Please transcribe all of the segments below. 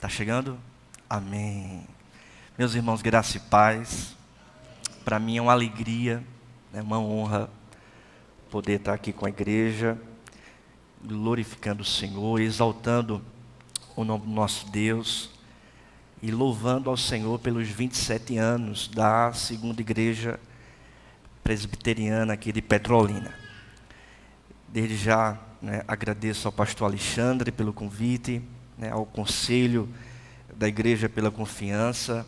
Tá chegando? Amém. Meus irmãos, graça e paz. Para mim é uma alegria, é uma honra poder estar aqui com a igreja, glorificando o Senhor, exaltando o nome do nosso Deus e louvando ao Senhor pelos 27 anos da segunda igreja presbiteriana aqui de Petrolina. Desde já, agradeço ao pastor Alexandre pelo convite, ao conselho da igreja pela confiança,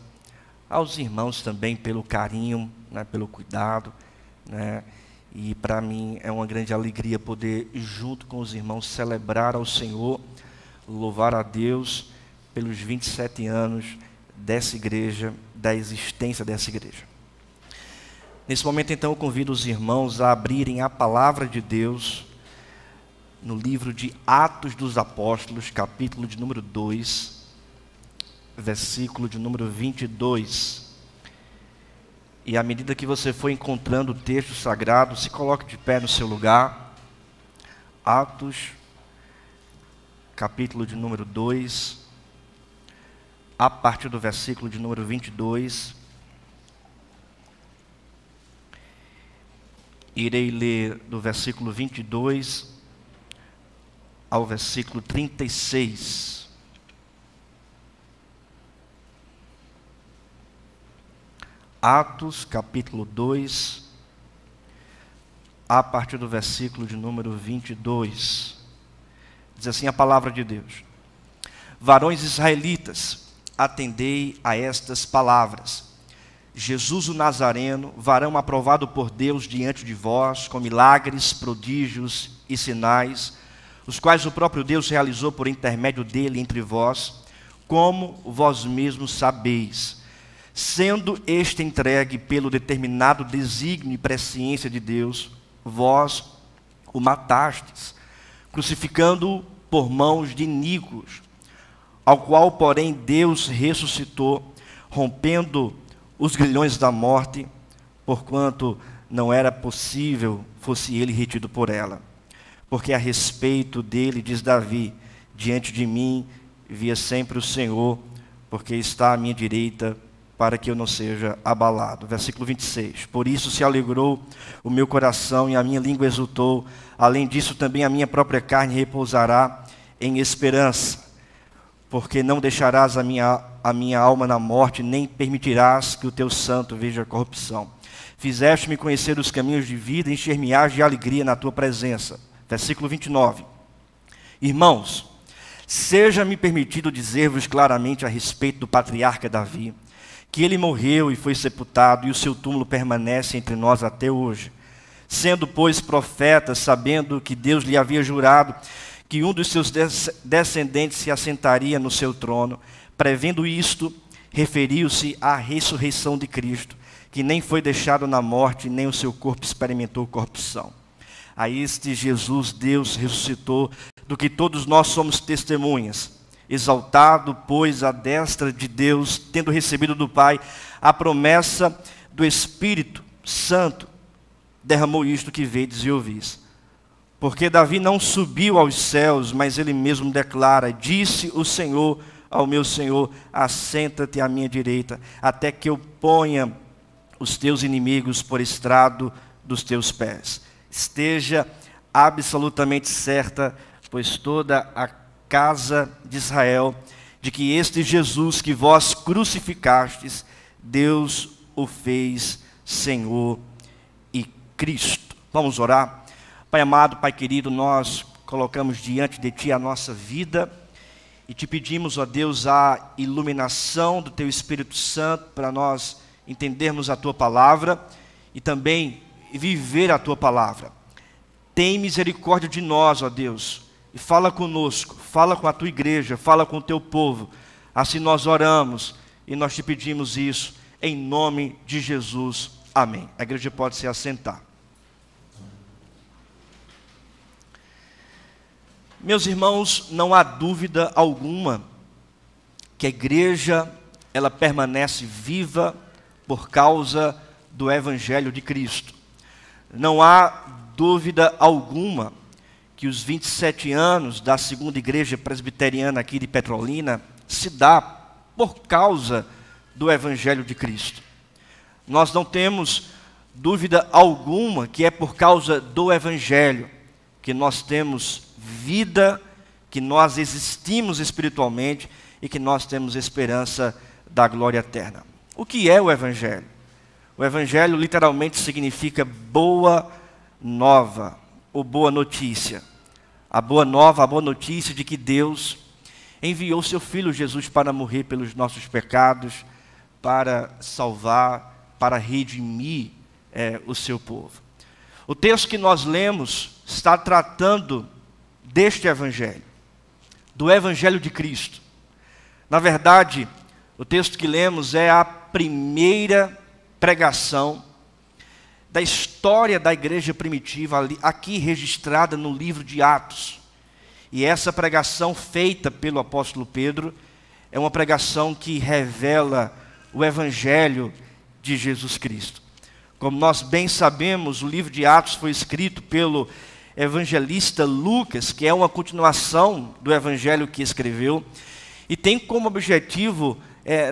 aos irmãos também pelo carinho, pelo cuidado, e para mim é uma grande alegria poder, junto com os irmãos, celebrar ao Senhor, louvar a Deus pelos 27 anos dessa igreja, da existência dessa igreja. Nesse momento, então, eu convido os irmãos a abrirem a palavra de Deus no livro de Atos dos Apóstolos, capítulo de número 2, versículo de número 22. E à medida que você for encontrando o texto sagrado, se coloque de pé no seu lugar. Atos, capítulo de número 2, a partir do versículo de número 22. Irei ler do versículo 22 ao versículo 36. Atos, capítulo 2, a partir do versículo de número 22. Diz assim a palavra de Deus: Varões israelitas, atendei a estas palavras. Jesus o Nazareno, varão aprovado por Deus diante de vós, com milagres, prodígios e sinais, os quais o próprio Deus realizou por intermédio dele entre vós, como vós mesmos sabeis, sendo este entregue pelo determinado desígnio e presciência de Deus, vós o matastes, crucificando-o por mãos de iníquos, ao qual, porém, Deus ressuscitou, rompendo os grilhões da morte, porquanto não era possível fosse ele retido por ela. Porque a respeito dele, diz Davi, diante de mim via sempre o Senhor, porque está à minha direita, para que eu não seja abalado. Versículo 26. Por isso se alegrou o meu coração e a minha língua exultou. Além disso, também a minha própria carne repousará em esperança. Porque não deixarás a minha alma na morte, nem permitirás que o teu santo veja a corrupção. Fizeste-me conhecer os caminhos de vida, encher-me-ás de alegria na tua presença. Versículo 29. Irmãos, seja-me permitido dizer-vos claramente a respeito do patriarca Davi, que ele morreu e foi sepultado, e o seu túmulo permanece entre nós até hoje. Sendo, pois, profeta, sabendo que Deus lhe havia jurado que um dos seus descendentes se assentaria no seu trono, prevendo isto, referiu-se à ressurreição de Cristo, que nem foi deixado na morte, nem o seu corpo experimentou corrupção. A este Jesus Deus ressuscitou, do que todos nós somos testemunhas. Exaltado, pois, à destra de Deus, tendo recebido do Pai a promessa do Espírito Santo, derramou isto que vedes e ouvis. Porque Davi não subiu aos céus, mas ele mesmo declara: disse o Senhor ao meu Senhor, assenta-te à minha direita, até que eu ponha os teus inimigos por estrado dos teus pés. Esteja absolutamente certa, pois toda a casa de Israel, de que este Jesus que vós crucificastes, Deus o fez Senhor e Cristo. Vamos orar? Pai amado, Pai querido, nós colocamos diante de Ti a nossa vida e Te pedimos, ó Deus, a iluminação do Teu Espírito Santo para nós entendermos a Tua palavra e também viver a Tua palavra. Tem misericórdia de nós, ó Deus, e fala conosco, fala com a Tua igreja, fala com o Teu povo. Assim nós oramos e nós Te pedimos isso em nome de Jesus. Amém. A igreja pode se assentar. Meus irmãos, não há dúvida alguma que a igreja, ela permanece viva por causa do Evangelho de Cristo. Não há dúvida alguma que os 27 anos da segunda igreja presbiteriana aqui de Petrolina, se dá por causa do Evangelho de Cristo. Nós não temos dúvida alguma que é por causa do Evangelho que nós temos vida, que nós existimos espiritualmente e que nós temos esperança da glória eterna. O que é o Evangelho? O Evangelho literalmente significa boa nova, ou boa notícia. A boa nova, a boa notícia de que Deus enviou seu Filho Jesus para morrer pelos nossos pecados, para salvar, para redimir o seu povo. O texto que nós lemos está tratando deste Evangelho, do Evangelho de Cristo. Na verdade, o texto que lemos é a primeira pregação da história da igreja primitiva, aqui registrada no livro de Atos. E essa pregação feita pelo apóstolo Pedro é uma pregação que revela o Evangelho de Jesus Cristo. Como nós bem sabemos, o livro de Atos foi escrito pelo evangelista Lucas, que é uma continuação do Evangelho que escreveu, e tem como objetivo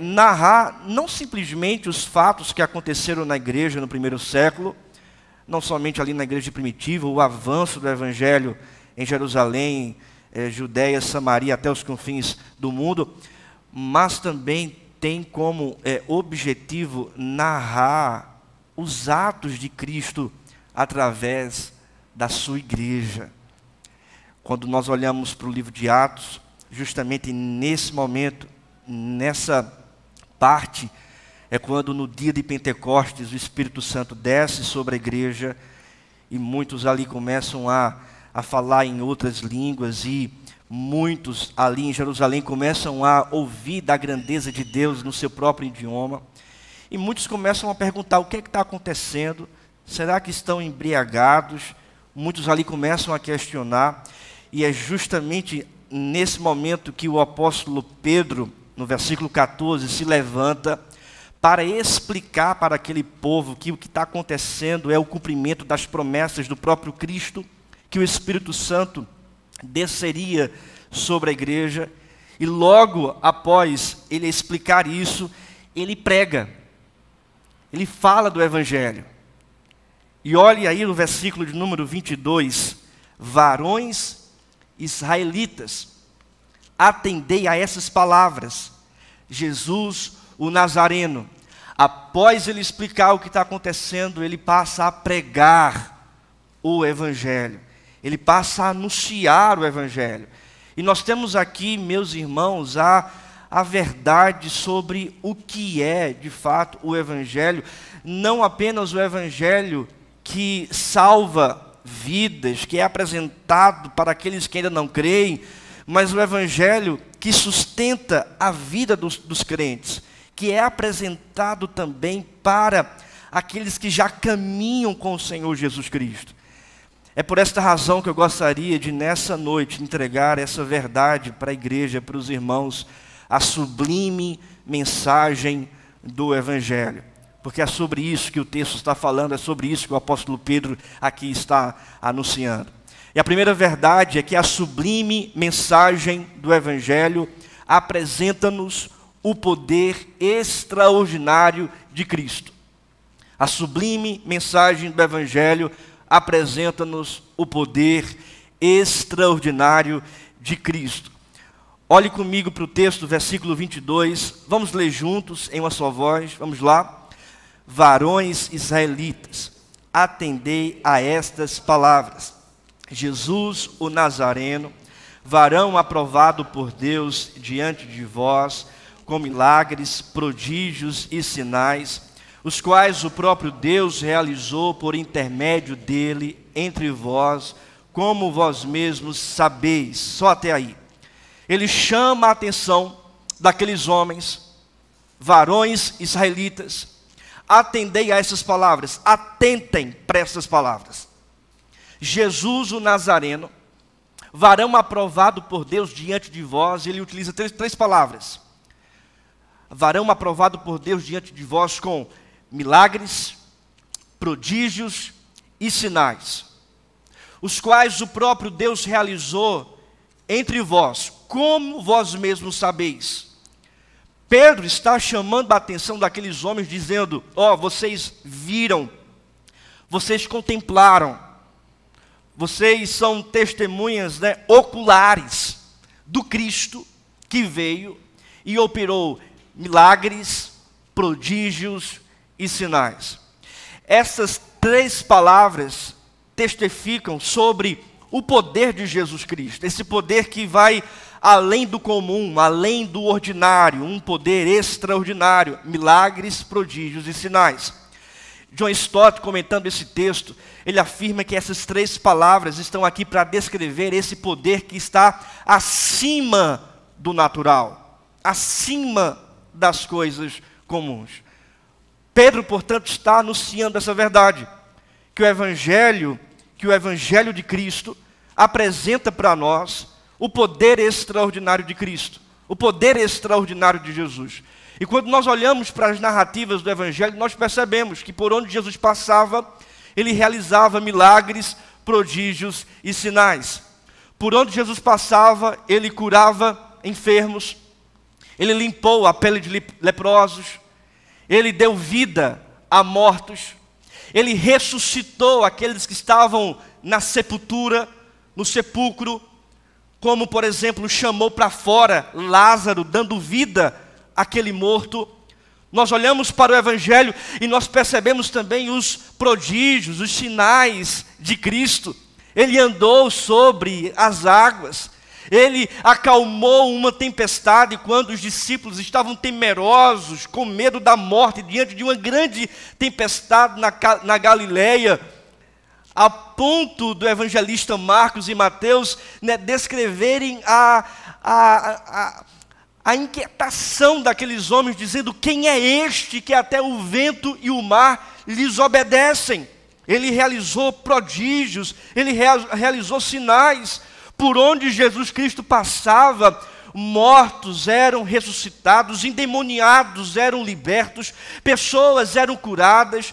narrar não simplesmente os fatos que aconteceram na igreja no primeiro século, não somente ali na igreja primitiva, o avanço do Evangelho em Jerusalém, Judéia, Samaria, até os confins do mundo, mas também tem como objetivo narrar os atos de Cristo através da sua igreja. Quando nós olhamos para o livro de Atos, justamente nesse momento, nessa parte, é quando no dia de Pentecostes o Espírito Santo desce sobre a igreja e muitos ali começam a falar em outras línguas e muitos ali em Jerusalém começam a ouvir da grandeza de Deus no seu próprio idioma. E muitos começam a perguntar: o que é que está acontecendo? Será que estão embriagados? Muitos ali começam a questionar. E é justamente nesse momento que o apóstolo Pedro, no versículo 14, se levanta para explicar para aquele povo que o que está acontecendo é o cumprimento das promessas do próprio Cristo, que o Espírito Santo desceria sobre a igreja. E logo após ele explicar isso, ele prega, ele fala do Evangelho. E olhe aí no versículo de número 22, varões israelitas, atendei a essas palavras. Jesus, o Nazareno, após ele explicar o que está acontecendo, ele passa a pregar o Evangelho. Ele passa a anunciar o Evangelho. E nós temos aqui, meus irmãos, a verdade sobre o que é, de fato, o Evangelho. Não apenas o Evangelho que salva vidas, que é apresentado para aqueles que ainda não creem, mas o Evangelho que sustenta a vida dos crentes, que é apresentado também para aqueles que já caminham com o Senhor Jesus Cristo. É por esta razão que eu gostaria de, nessa noite, entregar essa verdade para a igreja, para os irmãos, a sublime mensagem do Evangelho. Porque é sobre isso que o texto está falando, é sobre isso que o apóstolo Pedro aqui está anunciando. E a primeira verdade é que a sublime mensagem do Evangelho apresenta-nos o poder extraordinário de Cristo. A sublime mensagem do Evangelho apresenta-nos o poder extraordinário de Cristo. Olhe comigo para o texto, versículo 22. Vamos ler juntos em uma só voz. Vamos lá. Varões israelitas, atendei a estas palavras. Jesus, o Nazareno, varão aprovado por Deus diante de vós, com milagres, prodígios e sinais, os quais o próprio Deus realizou por intermédio dele entre vós, como vós mesmos sabeis. Só até aí. Ele chama a atenção daqueles homens, varões israelitas. Atendei a essas palavras, atentem para essas palavras. Jesus, o Nazareno, varão aprovado por Deus diante de vós, ele utiliza três palavras. Varão aprovado por Deus diante de vós com milagres, prodígios e sinais, os quais o próprio Deus realizou entre vós, como vós mesmos sabeis. Pedro está chamando a atenção daqueles homens, dizendo: vocês viram, vocês contemplaram, vocês são testemunhas, oculares do Cristo que veio e operou milagres, prodígios e sinais. Essas três palavras testificam sobre o poder de Jesus Cristo, esse poder que vai além do comum, além do ordinário, um poder extraordinário, milagres, prodígios e sinais. John Stott, comentando esse texto, ele afirma que essas três palavras estão aqui para descrever esse poder que está acima do natural, acima das coisas comuns. Pedro, portanto, está anunciando essa verdade, que o Evangelho de Cristo apresenta para nós o poder extraordinário de Cristo, o poder extraordinário de Jesus. E quando nós olhamos para as narrativas do Evangelho, nós percebemos que por onde Jesus passava, ele realizava milagres, prodígios e sinais. Por onde Jesus passava, ele curava enfermos, ele limpou a pele de leprosos, ele deu vida a mortos, ele ressuscitou aqueles que estavam na sepultura, no sepulcro, como, por exemplo, chamou para fora Lázaro, dando vida àquele morto. Nós olhamos para o Evangelho e nós percebemos também os prodígios, os sinais de Cristo. Ele andou sobre as águas, ele acalmou uma tempestade quando os discípulos estavam temerosos, com medo da morte, diante de uma grande tempestade na Galileia, a ponto do evangelista Marcos e Mateus descreverem a inquietação daqueles homens, dizendo: quem é este que até o vento e o mar lhes obedecem? Ele realizou prodígios, ele realizou sinais. Por onde Jesus Cristo passava, mortos eram ressuscitados, endemoniados eram libertos, pessoas eram curadas,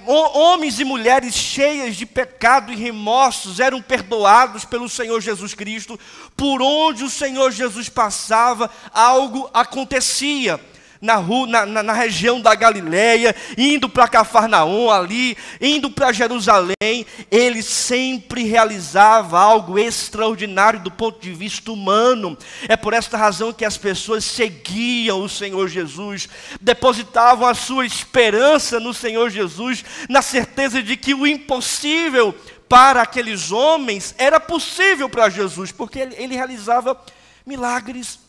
homens e mulheres cheias de pecado e remorsos eram perdoados pelo Senhor Jesus Cristo. Por onde o Senhor Jesus passava, algo acontecia. Na região da Galileia, indo para Cafarnaum ali, indo para Jerusalém, ele sempre realizava algo extraordinário do ponto de vista humano. É por esta razão que as pessoas seguiam o Senhor Jesus, depositavam a sua esperança no Senhor Jesus, na certeza de que o impossível para aqueles homens era possível para Jesus, porque ele realizava milagres,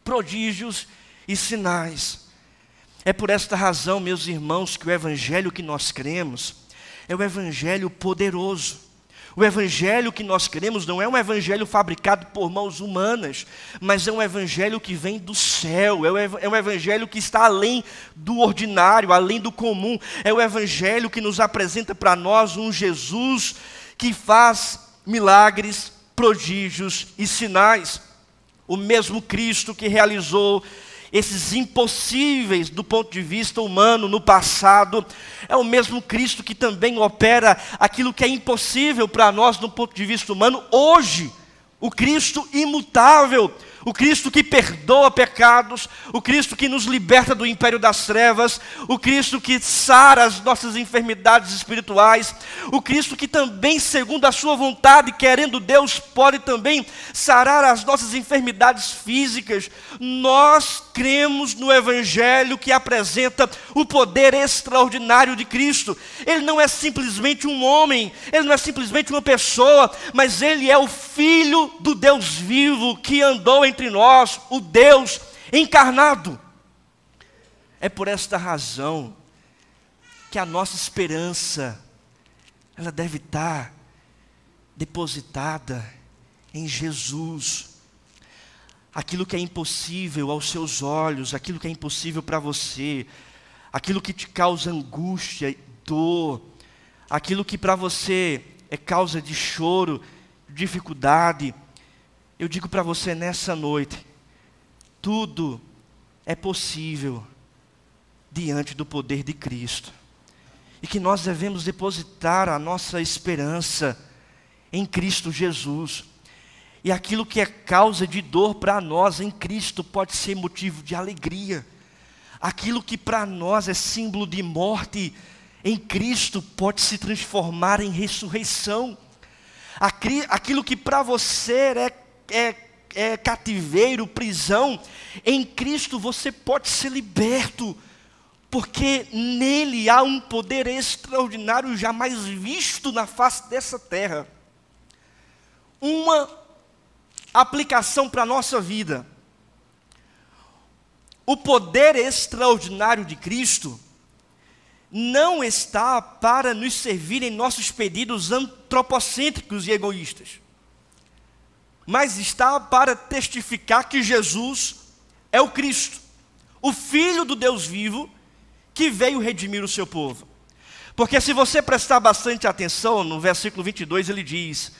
prodígios e sinais. É por esta razão, meus irmãos, que o Evangelho que nós cremos é o Evangelho poderoso. O Evangelho que nós cremos não é um Evangelho fabricado por mãos humanas, mas é um Evangelho que vem do céu, é um Evangelho que está além do ordinário, além do comum. É o Evangelho que nos apresenta para nós um Jesus que faz milagres, prodígios e sinais. O mesmo Cristo que realizou esses impossíveis do ponto de vista humano no passado, é o mesmo Cristo que também opera aquilo que é impossível para nós do ponto de vista humano hoje. O Cristo imutável, o Cristo que perdoa pecados, o Cristo que nos liberta do império das trevas, o Cristo que sara as nossas enfermidades espirituais, o Cristo que também, segundo a sua vontade, querendo Deus, pode também sarar as nossas enfermidades físicas. Nós cremos no Evangelho que apresenta o poder extraordinário de Cristo. Ele não é simplesmente um homem, ele não é simplesmente uma pessoa, mas ele é o Filho do Deus vivo que andou entre nós, o Deus encarnado. É por esta razão que a nossa esperança, ela deve estar depositada em Jesus. Aquilo que é impossível aos seus olhos, aquilo que é impossível para você, aquilo que te causa angústia e dor, aquilo que para você é causa de choro, dificuldade, eu digo para você nessa noite, tudo é possível diante do poder de Cristo. E que nós devemos depositar a nossa esperança em Cristo Jesus. E aquilo que é causa de dor para nós em Cristo pode ser motivo de alegria. Aquilo que para nós é símbolo de morte em Cristo pode se transformar em ressurreição. Aquilo que para você é cativeiro, prisão, em Cristo você pode ser liberto, porque nele há um poder extraordinário jamais visto na face dessa terra. Uma aplicação para a nossa vida. O poder extraordinário de Cristo não está para nos servir em nossos pedidos antropocêntricos e egoístas, mas está para testificar que Jesus é o Cristo, o Filho do Deus vivo, que veio redimir o seu povo. Porque se você prestar bastante atenção, no versículo 22 ele diz: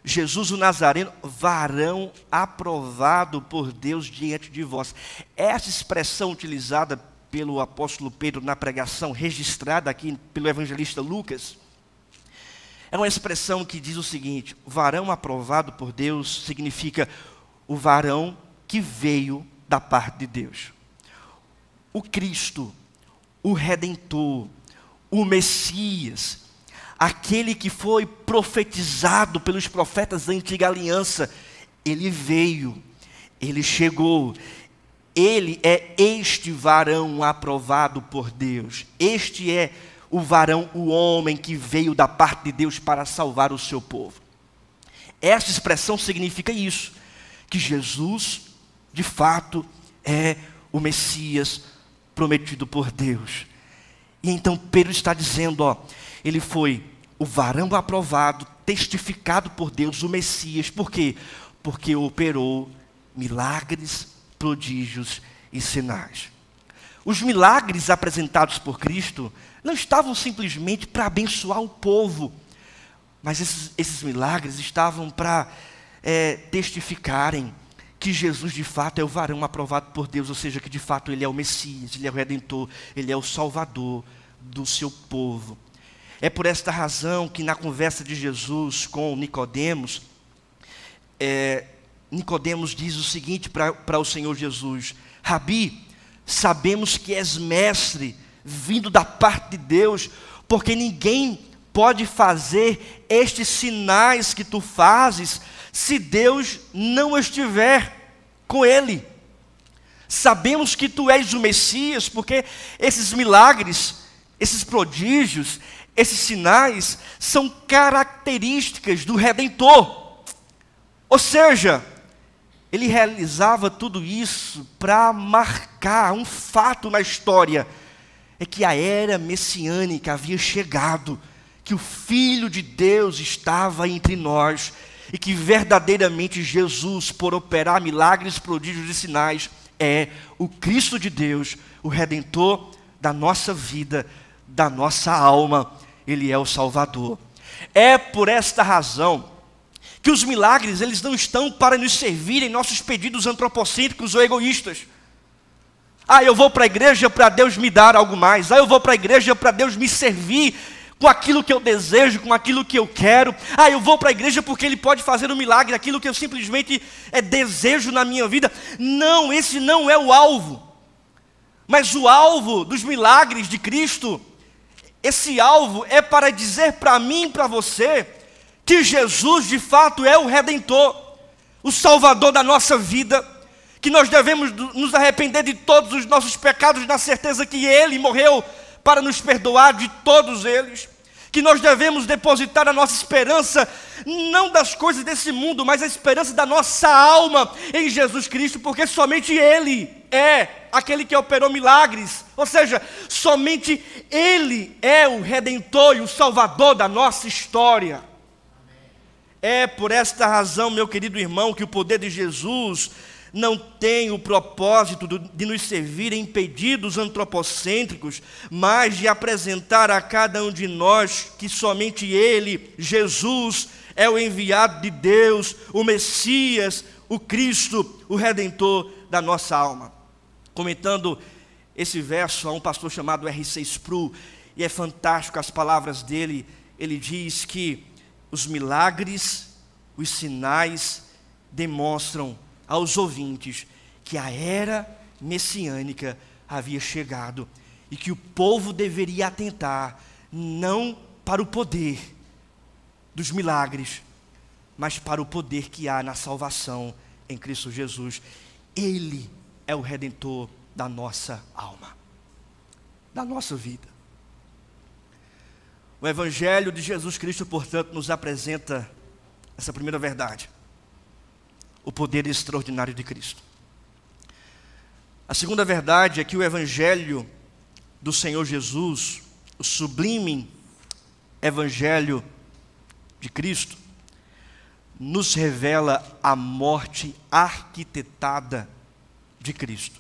Jesus o Nazareno, varão aprovado por Deus diante de vós. Essa expressão utilizada pelo apóstolo Pedro na pregação, registrada aqui pelo evangelista Lucas, é uma expressão que diz o seguinte: varão aprovado por Deus significa o varão que veio da parte de Deus. O Cristo, o Redentor, o Messias, aquele que foi profetizado pelos profetas da antiga aliança, ele veio, ele chegou, ele é este varão aprovado por Deus, este é o varão, o homem que veio da parte de Deus para salvar o seu povo. Essa expressão significa isso, que Jesus, de fato, é o Messias prometido por Deus. E então Pedro está dizendo, ele foi o varão aprovado, testificado por Deus, o Messias. Por quê? Porque operou milagres, prodígios e sinais. Os milagres apresentados por Cristo não estavam simplesmente para abençoar o povo, mas esses milagres estavam para testificarem que Jesus de fato é o varão aprovado por Deus, ou seja, que de fato ele é o Messias, ele é o Redentor, ele é o Salvador do seu povo. É por esta razão que na conversa de Jesus com Nicodemos, Nicodemos diz o seguinte para o Senhor Jesus: Rabi, sabemos que és mestre, vindo da parte de Deus, porque ninguém pode fazer estes sinais que tu fazes, se Deus não estiver com ele. Sabemos que tu és o Messias, porque esses milagres, esses prodígios, esses sinais são características do Redentor. Ou seja, ele realizava tudo isso para marcar um fato na história, é que a era messiânica havia chegado, que o Filho de Deus estava entre nós, e que verdadeiramente Jesus, por operar milagres, prodígios e sinais, é o Cristo de Deus, o Redentor da nossa vida, da nossa alma. Ele é o Salvador. É por esta razão que os milagres, eles não estão para nos servir em nossos pedidos antropocêntricos ou egoístas. Eu vou para a igreja para Deus me dar algo mais. Eu vou para a igreja para Deus me servir com aquilo que eu desejo, com aquilo que eu quero. Eu vou para a igreja porque Ele pode fazer um milagre, aquilo que eu simplesmente desejo na minha vida. Não, esse não é o alvo. Mas o alvo dos milagres de Cristo, esse alvo é para dizer para mim e para você que Jesus de fato é o Redentor, o Salvador da nossa vida, que nós devemos nos arrepender de todos os nossos pecados, na certeza que Ele morreu para nos perdoar de todos eles, que nós devemos depositar a nossa esperança, não das coisas desse mundo, mas a esperança da nossa alma em Jesus Cristo, porque somente Ele é aquele que operou milagres, ou seja, somente Ele é o Redentor e o Salvador da nossa história. É por esta razão, meu querido irmão, que o poder de Jesus não tem o propósito de nos servir em pedidos antropocêntricos, mas de apresentar a cada um de nós que somente Ele, Jesus, é o enviado de Deus, o Messias, o Cristo, o Redentor da nossa alma. Comentando esse verso a um pastor chamado R.C. Sproul, e é fantástico as palavras dele, ele diz que os milagres, os sinais demonstram aos ouvintes que a era messiânica havia chegado e que o povo deveria atentar não para o poder dos milagres, mas para o poder que há na salvação em Cristo Jesus. Ele é o Redentor da nossa alma, da nossa vida. O Evangelho de Jesus Cristo, portanto, nos apresenta essa primeira verdade: o poder extraordinário de Cristo. A segunda verdade é que o Evangelho do Senhor Jesus, o sublime Evangelho de Cristo, nos revela a morte arquitetada de Cristo.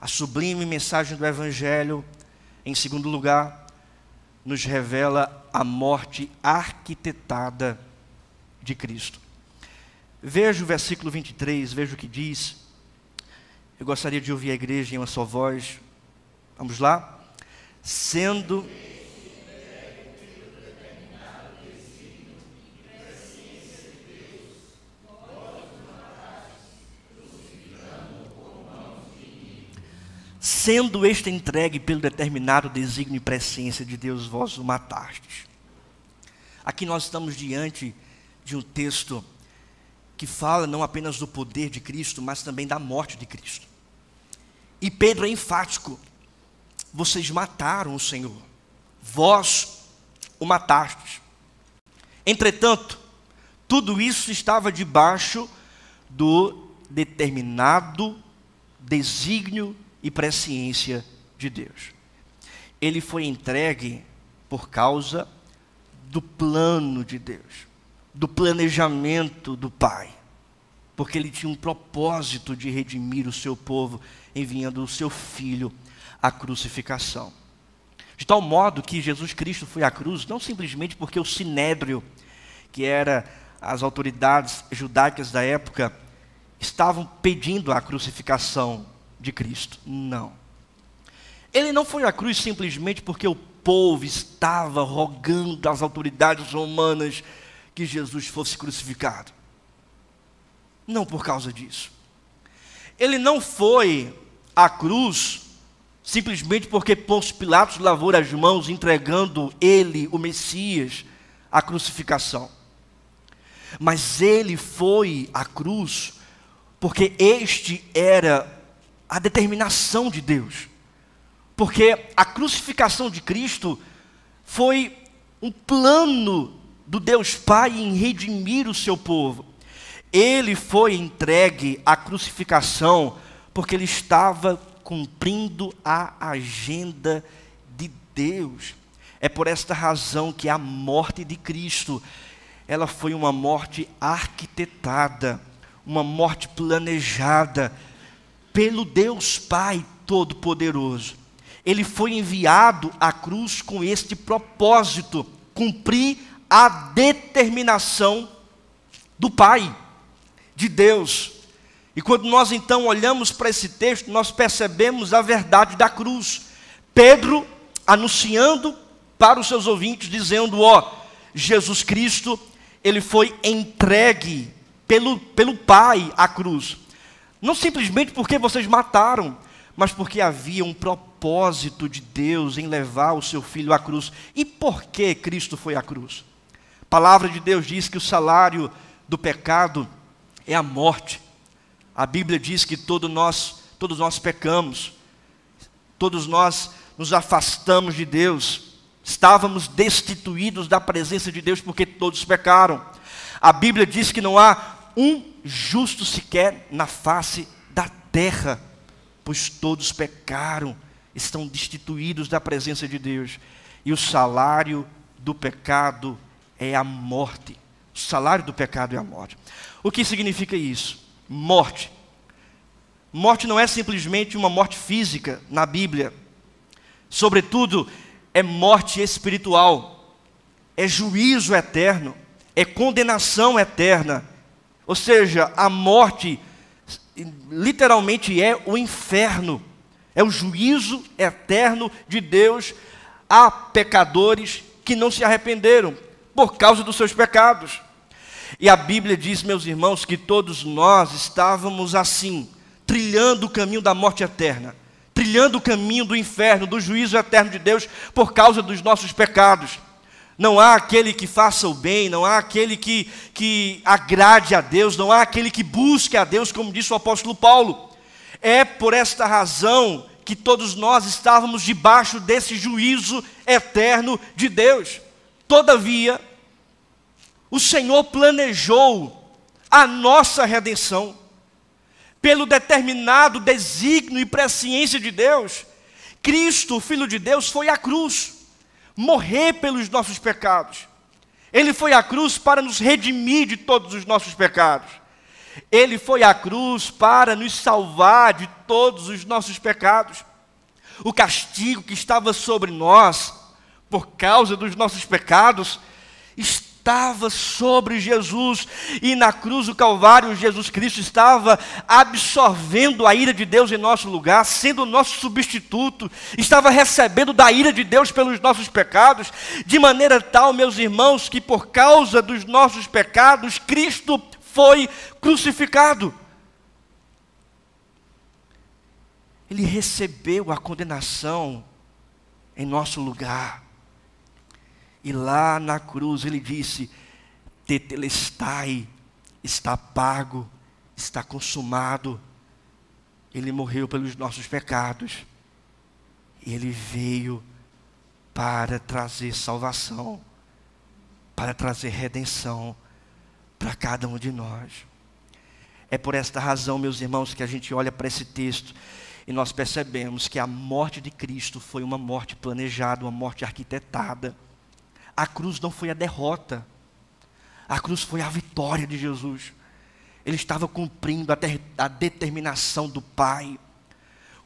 A sublime mensagem do Evangelho, em segundo lugar, nos revela a morte arquitetada de Cristo. Veja o versículo 23, veja o que diz. Eu gostaria de ouvir a igreja em uma só voz. Vamos lá? Sendo este entregue pelo determinado desígnio e presciência de Deus, vós o matastes. Aqui nós estamos diante de um texto que fala não apenas do poder de Cristo, mas também da morte de Cristo. E Pedro é enfático: vocês mataram o Senhor, vós o matastes. Entretanto, tudo isso estava debaixo do determinado desígnio e presciência de Deus. Ele foi entregue por causa do plano de Deus, do planejamento do Pai, porque ele tinha um propósito de redimir o seu povo, enviando o seu Filho à crucificação. De tal modo que Jesus Cristo foi à cruz, não simplesmente porque o Sinédrio, que era as autoridades judaicas da época, estavam pedindo a crucificação de Cristo. Não. Ele não foi à cruz simplesmente porque o povo estava rogando às autoridades romanas que Jesus fosse crucificado. Não por causa disso. Ele não foi à cruz simplesmente porque Pôncio Pilatos lavou as mãos entregando ele, o Messias, à crucificação. Mas ele foi à cruz porque este era a determinação de Deus. Porque a crucificação de Cristo foi um plano do Deus Pai em redimir o seu povo. Ele foi entregue à crucificação porque ele estava cumprindo a agenda de Deus. É por esta razão que a morte de Cristo, ela foi uma morte arquitetada, uma morte planejada pelo Deus Pai Todo-Poderoso. Ele foi enviado à cruz com este propósito: cumprir a determinação do Pai, de Deus. E quando nós então olhamos para esse texto, nós percebemos a verdade da cruz. Pedro anunciando para os seus ouvintes, dizendo: Jesus Cristo, ele foi entregue pelo Pai à cruz. Não simplesmente porque vocês mataram, mas porque havia um propósito de Deus em levar o seu Filho à cruz. E por que Cristo foi à cruz? A palavra de Deus diz que o salário do pecado é a morte. A Bíblia diz que todos nós pecamos, todos nós nos afastamos de Deus, estávamos destituídos da presença de Deus porque todos pecaram. A Bíblia diz que não há um justo sequer na face da terra, pois todos pecaram, estão destituídos da presença de Deus. E o salário do pecado é a morte. O salário do pecado é a morte. O que significa isso? Morte. Morte não é simplesmente uma morte física na Bíblia. Sobretudo, é morte espiritual. É juízo eterno. É condenação eterna. Ou seja, a morte literalmente é o inferno. É o juízo eterno de Deus a pecadores que não se arrependeram por causa dos seus pecados. E a Bíblia diz, meus irmãos, que todos nós estávamos assim, trilhando o caminho da morte eterna, trilhando o caminho do inferno, do juízo eterno de Deus, por causa dos nossos pecados. Não há aquele que faça o bem, não há aquele que agrade a Deus, não há aquele que busque a Deus, como disse o apóstolo Paulo. É por esta razão que todos nós estávamos debaixo desse juízo eterno de Deus. Todavia, o Senhor planejou a nossa redenção. Pelo determinado desígnio e presciência de Deus, Cristo, o Filho de Deus, foi à cruz, morrer pelos nossos pecados. Ele foi à cruz para nos redimir de todos os nossos pecados. Ele foi à cruz para nos salvar de todos os nossos pecados. O castigo que estava sobre nós, por causa dos nossos pecados, estava sobre Jesus, e na cruz do Calvário, Jesus Cristo estava absorvendo a ira de Deus em nosso lugar, sendo o nosso substituto, estava recebendo da ira de Deus pelos nossos pecados, de maneira tal, meus irmãos, que por causa dos nossos pecados, Cristo foi crucificado. Ele recebeu a condenação em nosso lugar. E lá na cruz ele disse: tetelestai, está pago, está consumado. Ele morreu pelos nossos pecados. E ele veio para trazer salvação, para trazer redenção para cada um de nós. É por esta razão, meus irmãos, que a gente olha para esse texto e nós percebemos que a morte de Cristo foi uma morte planejada, uma morte arquitetada. A cruz não foi a derrota, a cruz foi a vitória de Jesus. Ele estava cumprindo a determinação do Pai.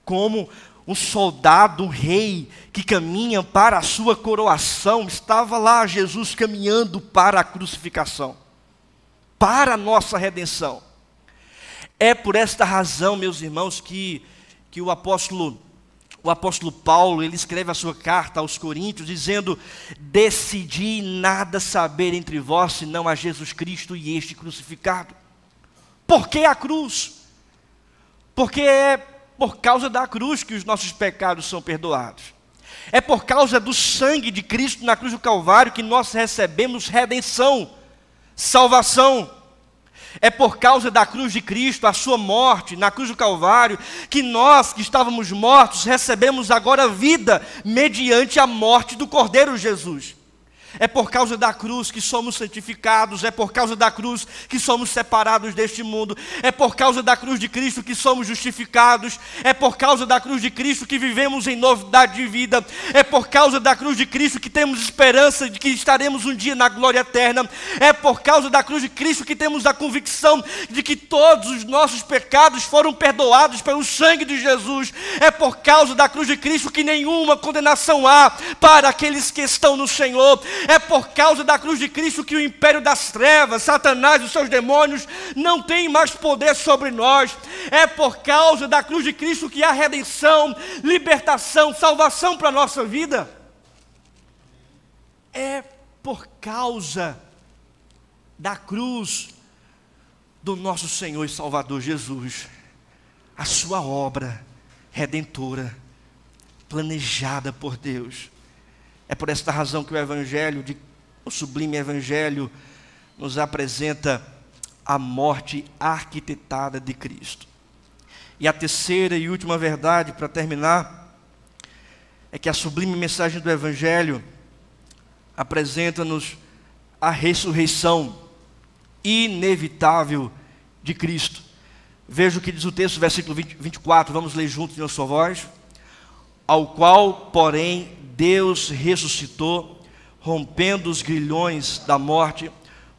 Como um soldado, um rei que caminha para a sua coroação, estava lá Jesus caminhando para a crucificação, para a nossa redenção. É por esta razão, meus irmãos, que o apóstolo Paulo, ele escreve a sua carta aos Coríntios, dizendo: decidi nada saber entre vós, senão a Jesus Cristo e este crucificado. Por que a cruz? Porque é por causa da cruz que os nossos pecados são perdoados. É por causa do sangue de Cristo na cruz do Calvário que nós recebemos redenção, salvação. É por causa da cruz de Cristo, a sua morte na cruz do Calvário, que nós que estávamos mortos recebemos agora vida mediante a morte do Cordeiro Jesus. É por causa da cruz que somos santificados, é por causa da cruz que somos separados deste mundo, é por causa da cruz de Cristo que somos justificados, é por causa da cruz de Cristo que vivemos em novidade de vida, é por causa da cruz de Cristo que temos esperança de que estaremos um dia na glória eterna, é por causa da cruz de Cristo que temos a convicção de que todos os nossos pecados foram perdoados pelo sangue de Jesus, é por causa da cruz de Cristo que nenhuma condenação há para aqueles que estão no Senhor. É por causa da cruz de Cristo que o império das trevas, Satanás e os seus demônios não tem mais poder sobre nós. É por causa da cruz de Cristo que há redenção, libertação, salvação para a nossa vida. É por causa da cruz do nosso Senhor e Salvador Jesus, a sua obra redentora, planejada por Deus. É por esta razão que o sublime Evangelho, nos apresenta a morte arquitetada de Cristo. E a terceira e última verdade, para terminar, é que a sublime mensagem do Evangelho apresenta-nos a ressurreição inevitável de Cristo. Veja o que diz o texto, versículo 24, vamos ler juntos em uma só voz. Ao qual, porém, Deus ressuscitou, rompendo os grilhões da morte,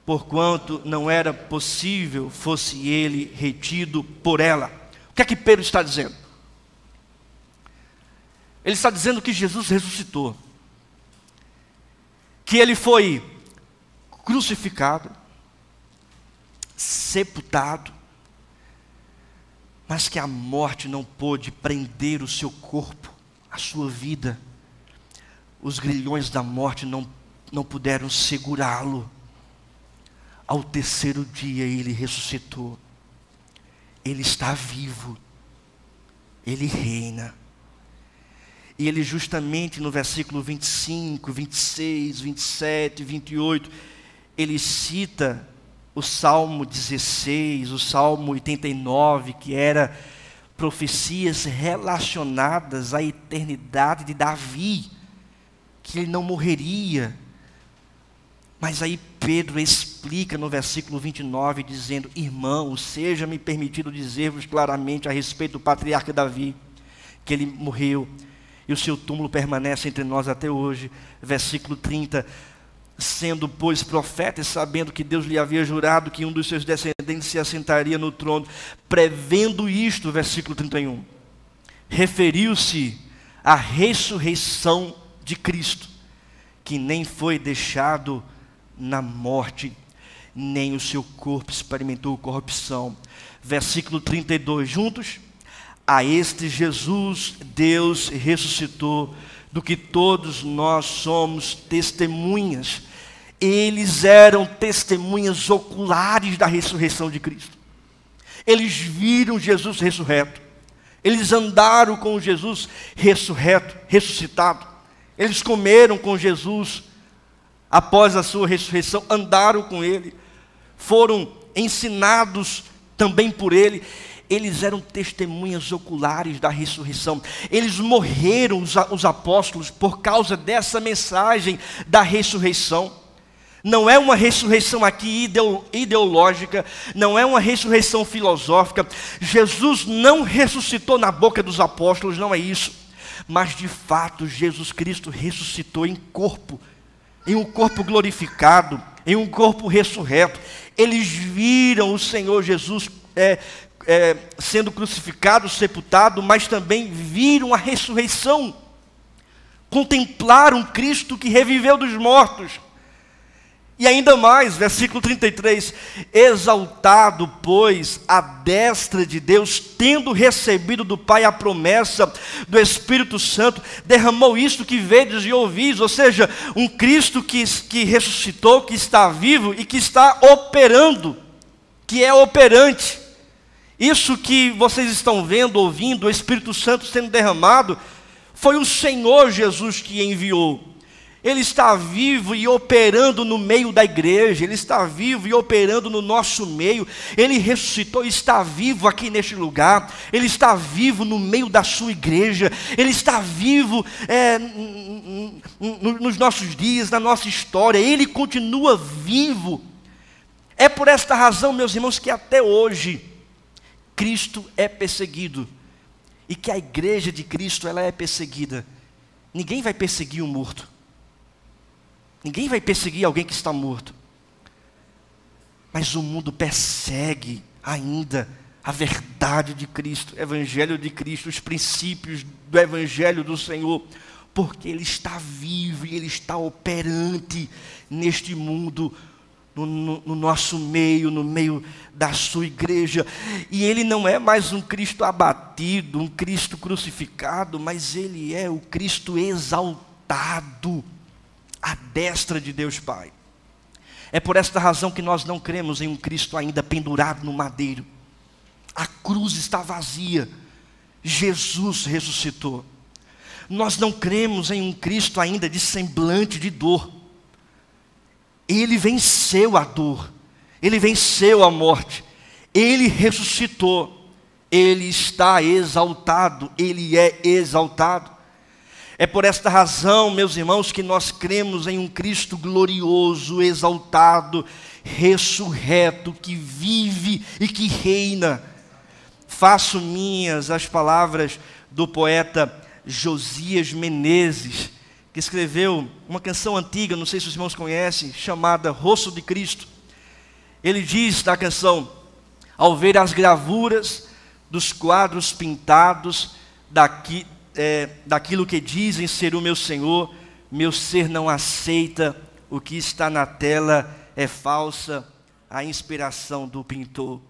porquanto não era possível fosse ele retido por ela. O que é que Pedro está dizendo? Ele está dizendo que Jesus ressuscitou, que ele foi crucificado, sepultado, mas que a morte não pôde prender o seu corpo, a sua vida. Os grilhões da morte não puderam segurá-lo. Ao terceiro dia ele ressuscitou. Ele está vivo. Ele reina. E ele justamente no versículo 25, 26, 27, 28, ele cita o Salmo 16, o Salmo 89, que era profecias relacionadas à eternidade de Davi, que ele não morreria. Mas aí Pedro explica no versículo 29, dizendo: irmãos, seja-me permitido dizer-vos claramente a respeito do patriarca Davi, que ele morreu, e o seu túmulo permanece entre nós até hoje. Versículo 30, sendo, pois, profeta e sabendo que Deus lhe havia jurado que um dos seus descendentes se assentaria no trono, prevendo isto, versículo 31, referiu-se à ressurreição de Cristo, que nem foi deixado na morte, nem o seu corpo experimentou corrupção. Versículo 32, juntos: a este Jesus Deus ressuscitou, do que todos nós somos testemunhas. Eles eram testemunhas oculares da ressurreição de Cristo. Eles viram Jesus ressurreto. Eles andaram com Jesus ressurreto, ressuscitado. Eles comeram com Jesus após a sua ressurreição, andaram com Ele, foram ensinados também por Ele. Eles eram testemunhas oculares da ressurreição. Eles morreram, os apóstolos, por causa dessa mensagem da ressurreição. Não é uma ressurreição aqui ideológica, não é uma ressurreição filosófica. Jesus não ressuscitou na boca dos apóstolos, não é isso. Mas de fato Jesus Cristo ressuscitou em corpo, em um corpo glorificado, em um corpo ressurreto. Eles viram o Senhor Jesus sendo crucificado, sepultado, mas também viram a ressurreição. Contemplaram Cristo que reviveu dos mortos. E ainda mais, versículo 33, exaltado, pois, à destra de Deus, tendo recebido do Pai a promessa do Espírito Santo, derramou isto que vedes e ouvis, ou seja, um Cristo que ressuscitou, que está vivo e que está operando, que é operante. Isso que vocês estão vendo, ouvindo, o Espírito Santo sendo derramado, foi o Senhor Jesus que enviou. Ele está vivo e operando no meio da igreja. Ele está vivo e operando no nosso meio. Ele ressuscitou e está vivo aqui neste lugar. Ele está vivo no meio da sua igreja. Ele está vivo nos nossos dias, na nossa história. Ele continua vivo. É por esta razão, meus irmãos, que até hoje Cristo é perseguido. E que a igreja de Cristo, ela é perseguida. Ninguém vai perseguir um morto. Ninguém vai perseguir alguém que está morto. Mas o mundo persegue ainda a verdade de Cristo, o Evangelho de Cristo, os princípios do Evangelho do Senhor, porque Ele está vivo e Ele está operante neste mundo, no nosso meio, no meio da sua igreja. E Ele não é mais um Cristo abatido, um Cristo crucificado, mas Ele é o Cristo exaltado, à destra de Deus Pai. É por esta razão que nós não cremos em um Cristo ainda pendurado no madeiro. A cruz está vazia. Jesus ressuscitou. Nós não cremos em um Cristo ainda de semblante de dor. Ele venceu a dor. Ele venceu a morte. Ele ressuscitou. Ele está exaltado. Ele é exaltado. É por esta razão, meus irmãos, que nós cremos em um Cristo glorioso, exaltado, ressurreto, que vive e que reina. Faço minhas as palavras do poeta Josias Menezes, que escreveu uma canção antiga, não sei se os irmãos conhecem, chamada Rosto de Cristo. Ele diz na canção: ao ver as gravuras dos quadros pintados daquilo que dizem ser o meu Senhor, meu ser não aceita, o que está na tela é falsa, a inspiração do pintor.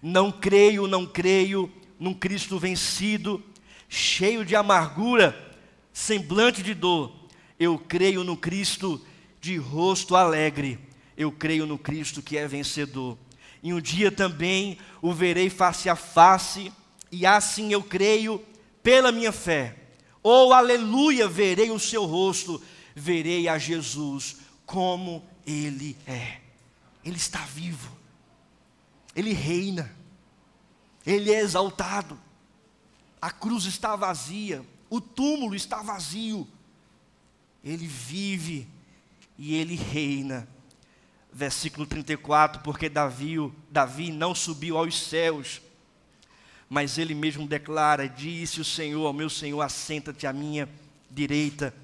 Não creio num Cristo vencido, cheio de amargura, semblante de dor. Eu creio no Cristo de rosto alegre. eu creio no Cristo que é vencedor. E um dia também o verei face a face, e assim eu creio pela minha fé. Oh, aleluia, verei o seu rosto, verei a Jesus como Ele é. Ele está vivo, Ele reina, Ele é exaltado. A cruz está vazia, o túmulo está vazio. Ele vive e Ele reina. Versículo 34, porque Davi não subiu aos céus, mas ele mesmo declara, disse o Senhor ao meu Senhor, assenta-te à minha direita,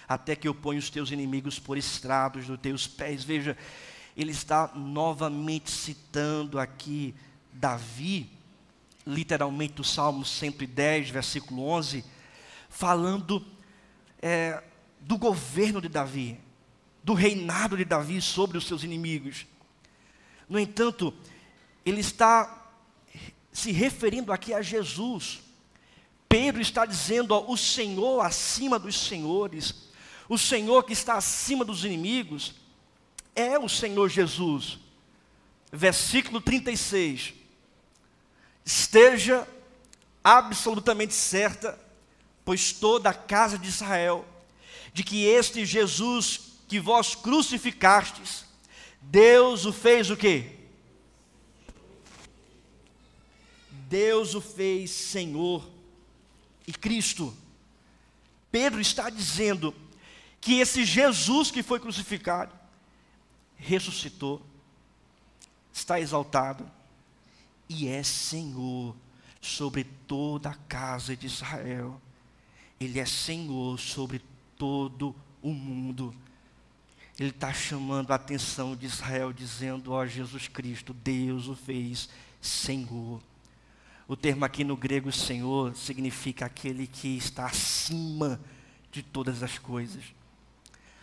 até que eu ponha os teus inimigos por estrados dos teus pés. Veja, ele está novamente citando aqui Davi, literalmente o Salmo 110, versículo 11, falando do governo de Davi, do reinado de Davi sobre os seus inimigos. No entanto, ele está se referindo aqui a Jesus. Pedro está dizendo, ó, o Senhor acima dos senhores, o Senhor que está acima dos inimigos, é o Senhor Jesus. Versículo 36, esteja absolutamente certa, pois toda a casa de Israel, de que este Jesus que vós crucificastes, Deus o fez o quê? Deus o fez Senhor e Cristo. Pedro está dizendo que esse Jesus que foi crucificado, ressuscitou, está exaltado e é Senhor sobre toda a casa de Israel. Ele é Senhor sobre todo o mundo. Ele está chamando a atenção de Israel, dizendo, ó, Jesus Cristo, Deus o fez Senhor. O termo aqui no grego Senhor significa aquele que está acima de todas as coisas,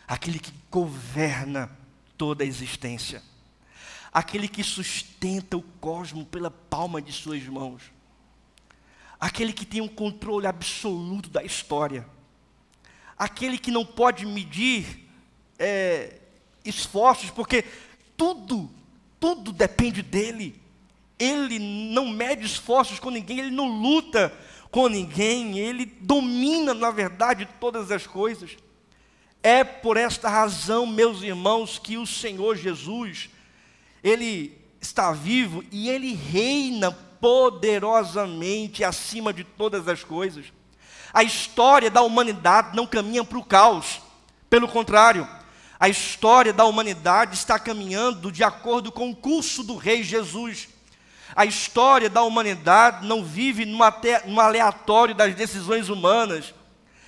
aquele que governa toda a existência, aquele que sustenta o cosmos pela palma de suas mãos, aquele que tem um controle absoluto da história, aquele que não pode medir esforços, porque tudo depende dele. Ele não mede esforços com ninguém, ele não luta com ninguém, ele domina, na verdade, todas as coisas. É por esta razão, meus irmãos, que o Senhor Jesus, Ele está vivo e Ele reina poderosamente acima de todas as coisas. A história da humanidade não caminha para o caos, pelo contrário, a história da humanidade está caminhando de acordo com o curso do Rei Jesus. A história da humanidade não vive no aleatório das decisões humanas.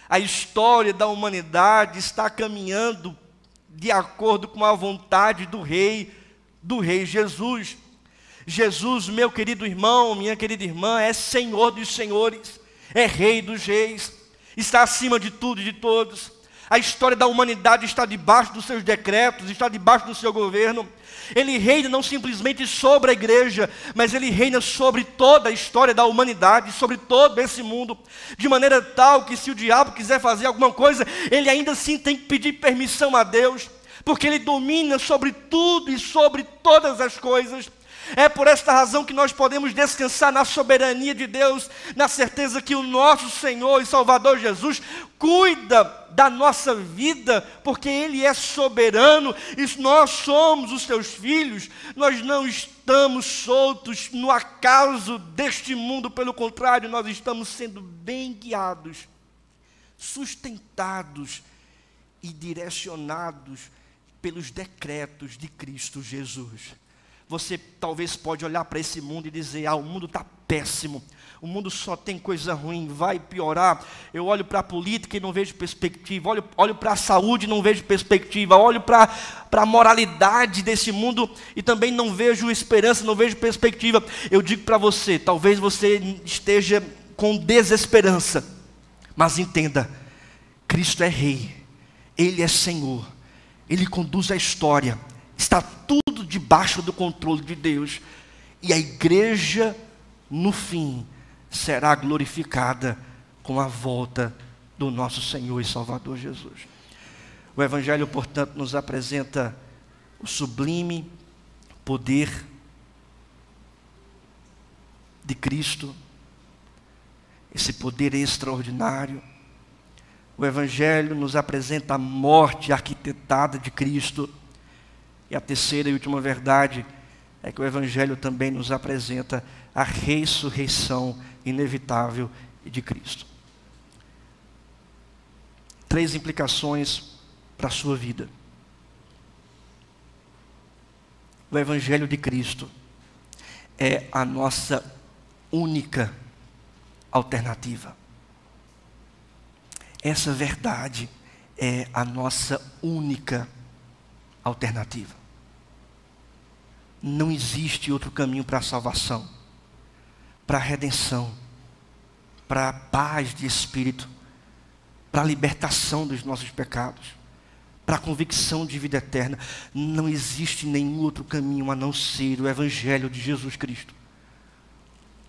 A história da humanidade está caminhando de acordo com a vontade do Rei Jesus. Jesus, meu querido irmão, minha querida irmã, é Senhor dos senhores, é Rei dos reis, está acima de tudo e de todos. A história da humanidade está debaixo dos seus decretos, está debaixo do seu governo. Ele reina não simplesmente sobre a igreja, mas Ele reina sobre toda a história da humanidade, sobre todo esse mundo, de maneira tal que se o diabo quiser fazer alguma coisa, ele ainda assim tem que pedir permissão a Deus, porque Ele domina sobre tudo e sobre todas as coisas. É por esta razão que nós podemos descansar na soberania de Deus, na certeza que o nosso Senhor e Salvador Jesus cuida da nossa vida, porque Ele é soberano e nós somos os seus filhos. Nós não estamos soltos no acaso deste mundo, pelo contrário, nós estamos sendo bem guiados, sustentados e direcionados pelos decretos de Cristo Jesus. Você talvez pode olhar para esse mundo e dizer, o mundo está péssimo, o mundo só tem coisa ruim, vai piorar. Eu olho para a política e não vejo perspectiva, olho para a saúde e não vejo perspectiva, olho para a moralidade desse mundo e também não vejo esperança, não vejo perspectiva. Eu digo para você, talvez você esteja com desesperança, mas entenda, Cristo é Rei, Ele é Senhor, Ele conduz a história, está tudo debaixo do controle de Deus, e a igreja, no fim, será glorificada com a volta do nosso Senhor e Salvador Jesus. O Evangelho, portanto, nos apresenta o sublime poder de Cristo, esse poder extraordinário. O Evangelho nos apresenta a morte arquitetada de Cristo. E a terceira e última verdade é que o Evangelho também nos apresenta a ressurreição inevitável de Cristo. 3 implicações para a sua vida. O Evangelho de Cristo é a nossa única alternativa. Essa verdade é a nossa única alternativa. Não existe outro caminho para a salvação, para a redenção, para a paz de espírito, para a libertação dos nossos pecados, para a convicção de vida eterna. Não existe nenhum outro caminho a não ser o Evangelho de Jesus Cristo.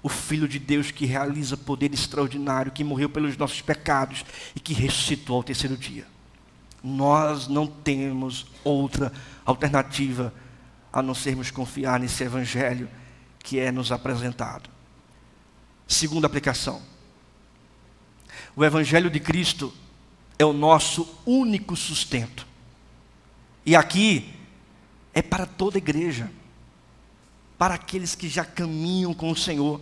O Filho de Deus que realiza poder extraordinário, que morreu pelos nossos pecados e que ressuscitou ao terceiro dia. Nós não temos outra alternativa a não sermos confiar nesse Evangelho que é nos apresentado. Segunda aplicação. O Evangelho de Cristo é o nosso único sustento. E aqui é para toda a igreja, para aqueles que já caminham com o Senhor.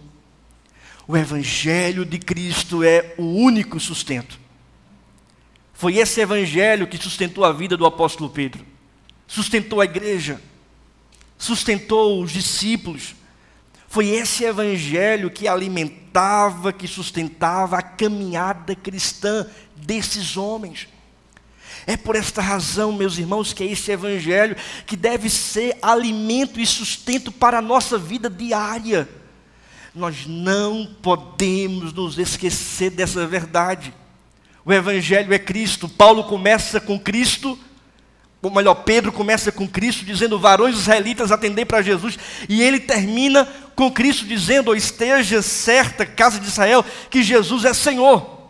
O Evangelho de Cristo é o único sustento. Foi esse Evangelho que sustentou a vida do apóstolo Pedro, sustentou a igreja, sustentou os discípulos. Foi esse Evangelho que alimentava, que sustentava a caminhada cristã desses homens. É por esta razão, meus irmãos, que é esse Evangelho que deve ser alimento e sustento para a nossa vida diária. Nós não podemos nos esquecer dessa verdade. O Evangelho é Cristo. Paulo começa com Cristo, ou melhor, Pedro começa com Cristo, dizendo: varões israelitas, atendei para Jesus. E ele termina com Cristo dizendo: esteja certa, casa de Israel, que Jesus é Senhor.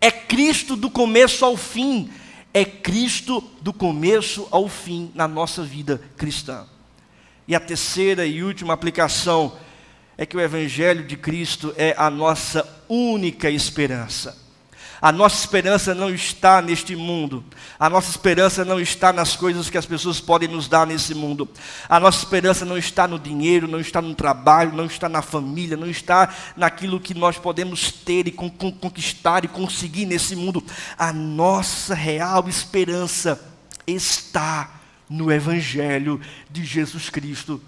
É Cristo do começo ao fim. É Cristo do começo ao fim na nossa vida cristã. E a terceira e última aplicação é que o Evangelho de Cristo é a nossa única esperança. A nossa esperança não está neste mundo. A nossa esperança não está nas coisas que as pessoas podem nos dar nesse mundo. A nossa esperança não está no dinheiro, não está no trabalho, não está na família, não está naquilo que nós podemos ter e conquistar e conseguir nesse mundo. A nossa real esperança está no Evangelho de Jesus Cristo.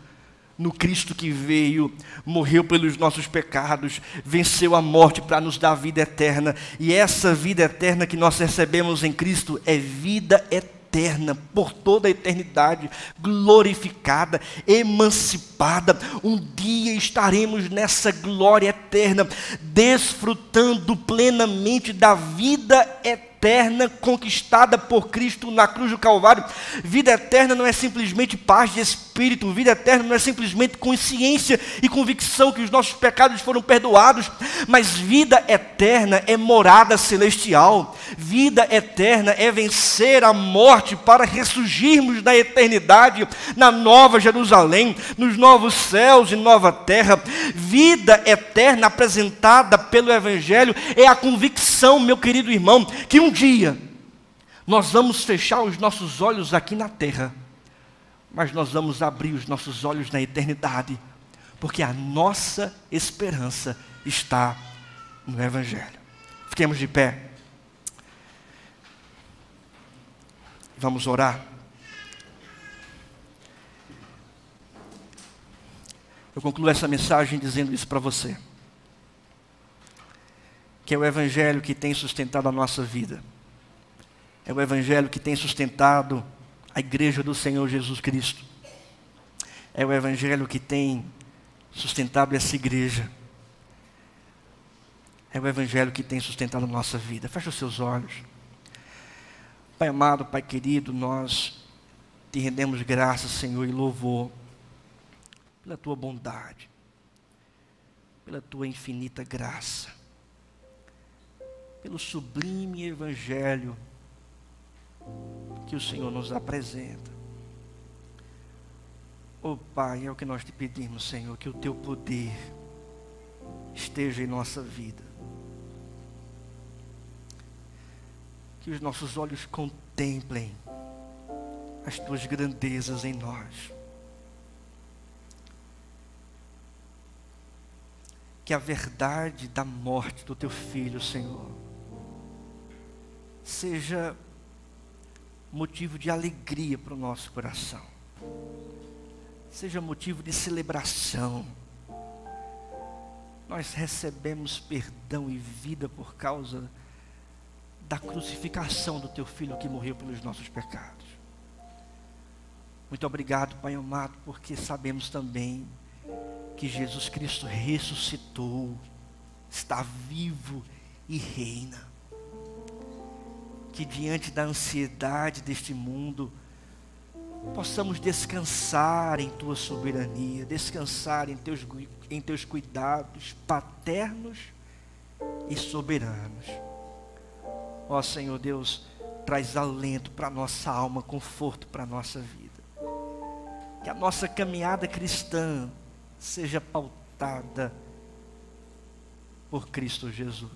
No Cristo que veio, morreu pelos nossos pecados, venceu a morte para nos dar vida eterna. E essa vida eterna que nós recebemos em Cristo é vida eterna, por toda a eternidade, glorificada, emancipada. Um dia estaremos nessa glória eterna, desfrutando plenamente da vida eterna conquistada por Cristo na cruz do Calvário. Vida eterna não é simplesmente paz de espírito. Vida eterna não é simplesmente consciência e convicção que os nossos pecados foram perdoados, mas vida eterna é morada celestial. Vida eterna é vencer a morte para ressurgirmos na eternidade, na nova Jerusalém, nos novos céus e nova terra. Vida eterna apresentada pelo Evangelho é a convicção, meu querido irmão, que um dia nós vamos fechar os nossos olhos aqui na terra, mas nós vamos abrir os nossos olhos na eternidade, porque a nossa esperança está no Evangelho. Fiquemos de pé. Vamos orar. Eu concluo essa mensagem dizendo isso para você, que é o Evangelho que tem sustentado a nossa vida. É o Evangelho que tem sustentado a igreja do Senhor Jesus Cristo. É o Evangelho que tem sustentado essa igreja. É o Evangelho que tem sustentado a nossa vida. Feche os seus olhos. Pai amado, Pai querido, nós te rendemos graças, Senhor, e louvor pela tua bondade, pela tua infinita graça, pelo sublime Evangelho que o Senhor nos apresenta. Oh Pai, é o que nós te pedimos, Senhor, que o teu poder esteja em nossa vida. Que os nossos olhos contemplem as tuas grandezas em nós. Que a verdade da morte do teu filho, Senhor, seja motivo de alegria para o nosso coração. Seja motivo de celebração. Nós recebemos perdão e vida por causa da crucificação do teu filho que morreu pelos nossos pecados. Muito obrigado, Pai amado, porque sabemos também que Jesus Cristo ressuscitou, está vivo e reina. Que diante da ansiedade deste mundo, possamos descansar em tua soberania, descansar em teus cuidados paternos e soberanos. Ó Senhor Deus, traz alento para a nossa alma, conforto para a nossa vida. Que a nossa caminhada cristã seja pautada por Cristo Jesus.